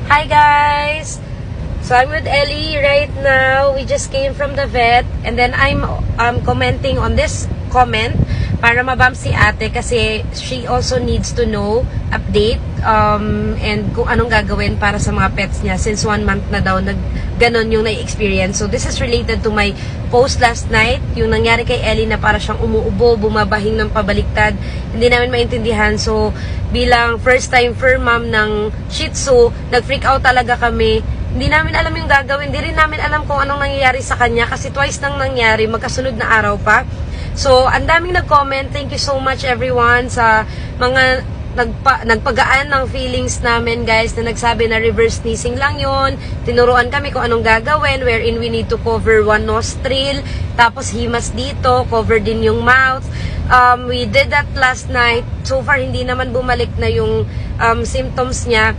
Hi guys! So I'm with Ellie right now. We just came from the vet and then I'm commenting on this comment para mabam si ate kasi she also needs to know update and kung anong gagawin para sa mga pets niya since 1 month na daw ganon yung na-experience. So this is related to my post last night, yung nangyari kay Ellie na para siyang umuubo, bumabahing ng pabaliktad. Hindi namin maintindihan. So bilang first time fur mom ng Shih Tzu, nag-freak out talaga kami. Hindi namin alam yung gagawin. Hindi rin namin alam kung anong nangyayari sa kanya kasi twice nang nangyari, magkasunod na araw pa. So, ang daming nag-comment. Thank you so much everyone sa mga nagpagaan ng feelings namin guys na nagsabi na reverse sneezing lang yon. Tinuruan kami kung anong gagawin wherein we need to cover one nostril, tapos himas dito, cover din yung mouth. We did that last night. So far, hindi naman bumalik na yung symptoms niya.